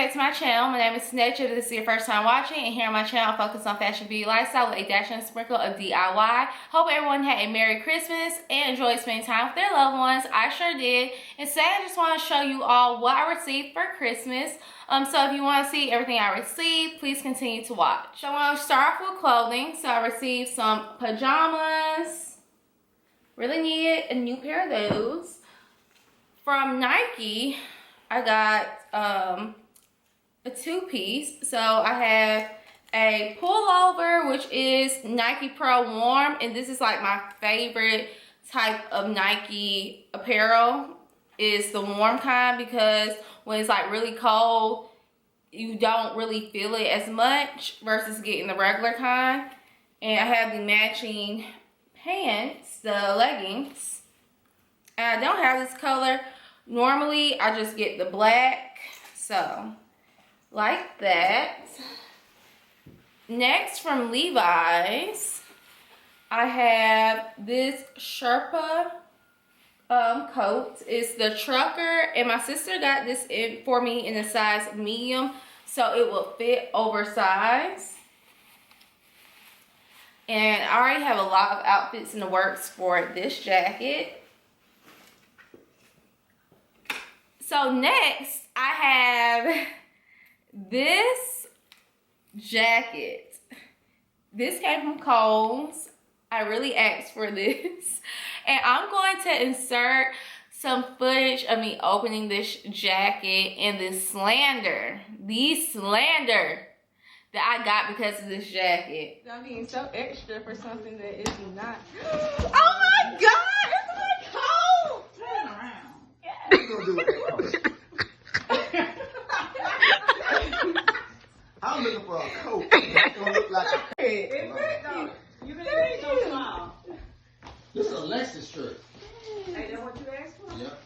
back to my channel. My name is Tanasia. If this is your first time watching, and here on my channel I focus on fashion, beauty, lifestyle with a dash and a sprinkle of DIY. Hope everyone had a Merry Christmas and enjoyed spending time with their loved ones. I sure did. And today I just want to show you all what I received for Christmas. So if you want to see everything I received, please continue to watch. So I'm going to start off with clothing. So I received some pajamas. Really needed a new pair of those. From Nike, I got a two-piece. So I have a pullover, which is Nike Pro Warm, and this is like my favorite type of Nike apparel, is the warm kind, because when it's like really cold, you don't really feel it as much versus getting the regular kind. And I have the matching pants, the leggings, and I don't have this color. Normally I just get the black, so like that. Next, from Levi's, I have this Sherpa coat. It's the trucker, and my sister got this for me in a size medium, so it will fit oversized. And I already have a lot of outfits in the works for this jacket. So next, I have this jacket. This came from Kohl's. I really asked for this. And I'm going to insert some footage of me opening this jacket and the slander that I got because of this jacket. I'm being so extra for something that is not. Oh my God! It's my coat! Turn around. Yes. What you gonna do with that? I'm looking for a coat that's gonna look like a Hey, You can make so small. This is a Lexus shirt. Hey, that's what you asked for? Yep.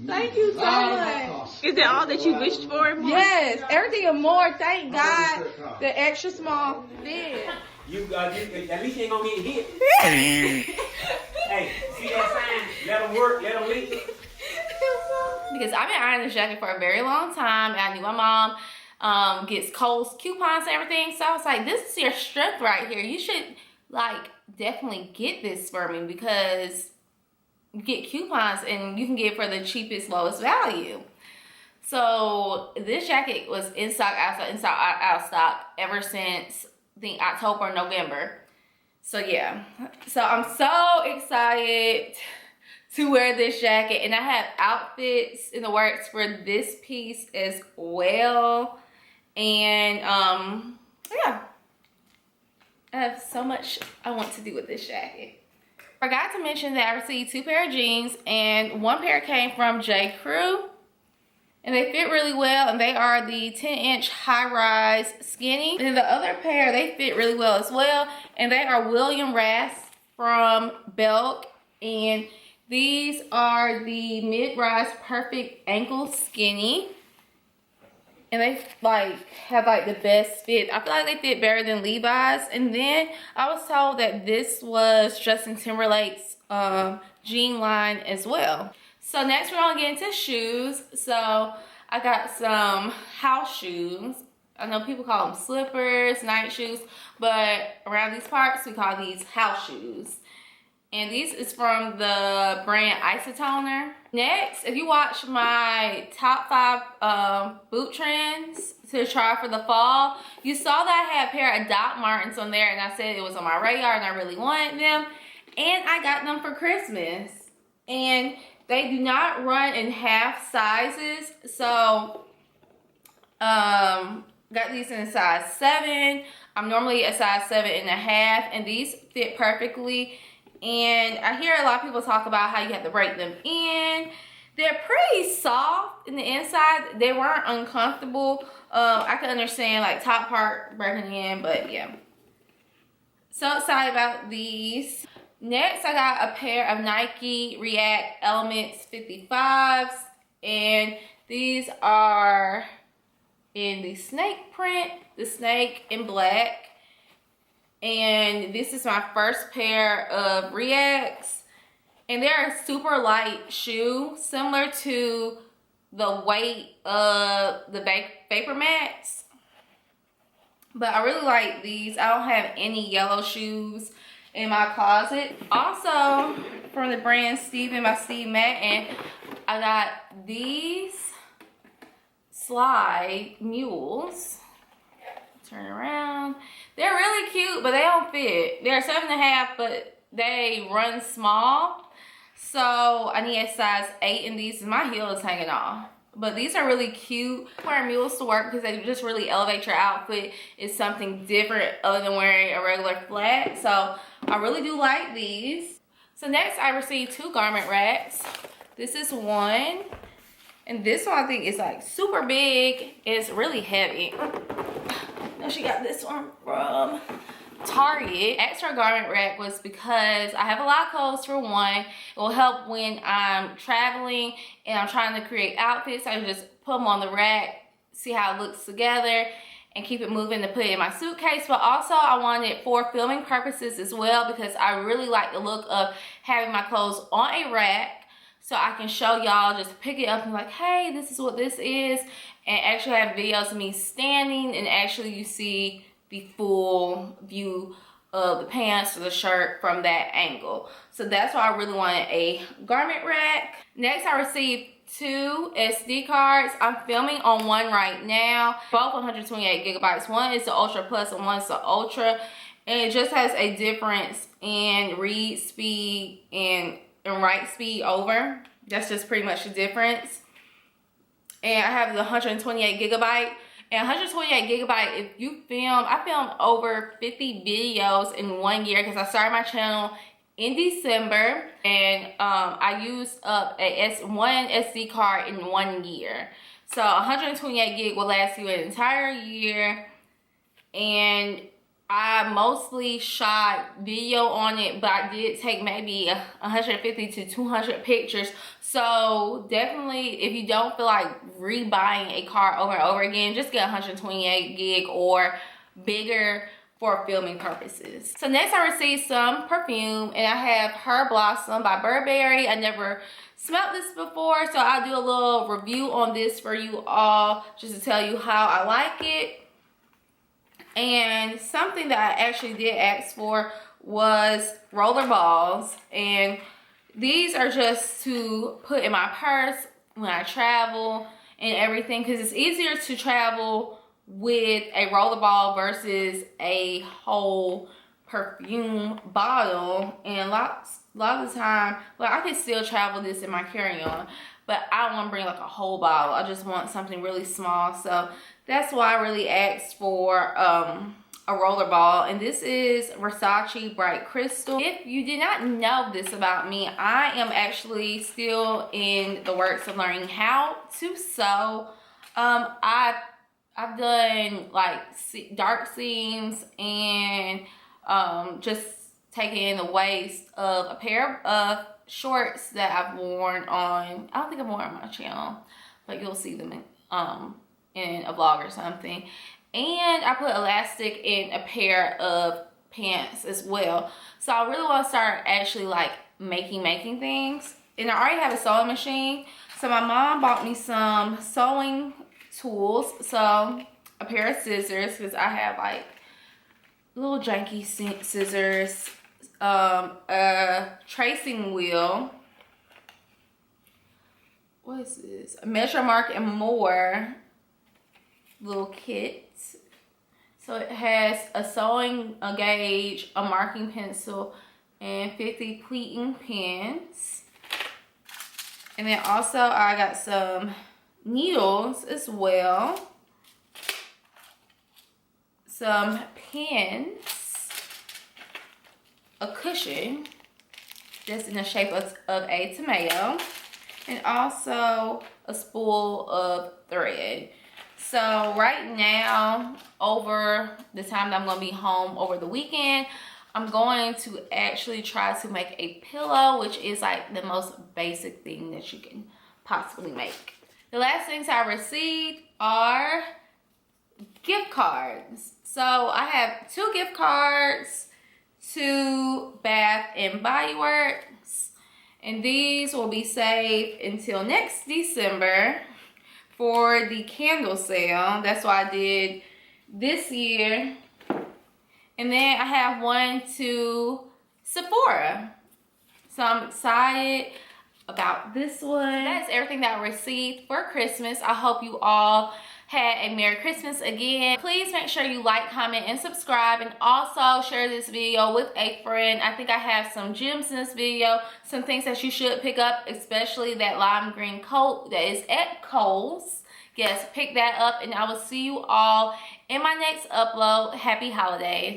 thank you so much. Is that all that you wished for? Yes, everything and more. Thank God. The extra small fit. You at least you ain't gonna get hit. Hey, see that sign? Let them work, let them leak. Because I've been ironing this jacket for a very long time, and I knew my mom gets Kohl's coupons and everything, so I was like, this is your strength right here. You should like definitely get this for me, because you get coupons and you can get it for the cheapest, lowest value. So this jacket was in stock, out of stock ever since I think October or November. So yeah, so I'm so excited to wear this jacket, and I have outfits in the works for this piece as well. And yeah, I have so much I want to do with this jacket. Forgot to mention that I received two pair of jeans, and one pair came from J.Crew, and they fit really well, and they are the 10-inch high-rise skinny. And the other pair, they fit really well as well, and they are William Ras from Belk, and these are the mid-rise perfect ankle skinny. And they like have like the best fit. I feel like they fit better than Levi's. And then I was told that this was Justin Timberlake's jean line as well. So next we're gonna get into shoes. So I got some house shoes. I know people call them slippers, night shoes, but around these parts we call these house shoes. And these is from the brand Isotoner. Next, if you watch my top 5 boot trends to try for the fall, you saw that I had a pair of Dr.Martens on there, and I said it was on my radar and I really wanted them. And I got them for Christmas. And they do not run in half sizes. So, got these in a size 7. I'm normally a size 7.5, and these fit perfectly. And I hear a lot of people talk about how you have to break them in. They're pretty soft in the inside. They weren't uncomfortable. I can understand like top part breaking in, but yeah. So excited about these. Next, I got a pair of Nike React Elements 55s. And these are in the snake print, the snake in black. And this is my first pair of Reacts. And they're a super light shoe, similar to the weight of the vapor mats. But I really like these. I don't have any yellow shoes in my closet. Also, from the brand Steven by Steve Madden, I got these slide mules. Turn around. They're really cute, but they don't fit. They're 7.5, but they run small. So I need a size 8 in these. My heel is hanging off. But these are really cute. Wearing mules to work because they just really elevate your outfit. It's something different other than wearing a regular flat. So I really do like these. So next I received 2 garment racks. This is one. And this one I think is like super big. It's really heavy. Now she got this one from Target. Extra garment rack was because I have a lot of clothes for one. It will help when I'm traveling and I'm trying to create outfits. I just put them on the rack, see how it looks together, and keep it moving to put it in my suitcase. But also I wanted it for filming purposes as well because I really like the look of having my clothes on a rack so I can show y'all, just pick it up and be like, hey, this is what this is, and actually have videos of me standing and actually you see the full view of the pants or the shirt from that angle. So that's why I really wanted a garment rack. Next, I received 2 SD cards. I'm filming on one right now, both 128 gigabytes. One is the Ultra Plus and one is the Ultra. And it just has a difference in read speed and write speed over. That's just pretty much the difference. And I have the 128 gigabyte. And 128 gigabyte, if you film, I filmed over 50 videos in 1 year because I started my channel in December. And I used up one SD card in 1 year. So 128 gig will last you an entire year. And I mostly shot video on it, but I did take maybe 150 to 200 pictures. So definitely, if you don't feel like rebuying a card over and over again, just get 128 gig or bigger for filming purposes. So next I received some perfume, and I have Her Blossom by Burberry. I never smelled this before, so I'll do a little review on this for you all just to tell you how I like it. And something that I actually did ask for was roller balls, and these are just to put in my purse when I travel and everything, because it's easier to travel with a roller ball versus a whole perfume bottle. And a lot of the time, well, I can still travel this in my carry-on, but I don't want to bring like a whole bottle. I just want something really small. So that's why I really asked for a roller ball. And this is Versace Bright Crystal. If you did not know this about me, I am actually still in the works of learning how to sew. I've done like dark seams and just taking in the waist of a pair of shorts that I've worn on, I don't think I've worn on my channel, but you'll see them in a vlog or something. And I put elastic in a pair of pants as well. So I really want to start actually like making things. And I already have a sewing machine. So my mom bought me some sewing tools. So a pair of scissors, because I have like little janky scissors, a tracing wheel. What is this? A Measure, Mark, and More little kit. So it has a sewing gauge, a marking pencil, and 50 pleating pins. And then also I got some needles as well, some pins, a cushion just in the shape of a tomato, and also a spool of thread. So right now, over the time that I'm going to be home over the weekend, I'm going to actually try to make a pillow, which is like the most basic thing that you can possibly make. The last things I received are gift cards. So I have 2 gift cards to Bath and Body Works, and these will be saved until next December. for the candle sale. That's why I did this year. And then I have one to Sephora. So I'm excited about this one. That's everything that I received for Christmas. I hope you all had a Merry Christmas again. Please make sure you like, comment, and subscribe, and also share this video with a friend. I think I have some gems in this video, some things that you should pick up, especially that lime green coat that is at Kohl's. Yes, pick that up, and I will see you all in my next upload. Happy holidays.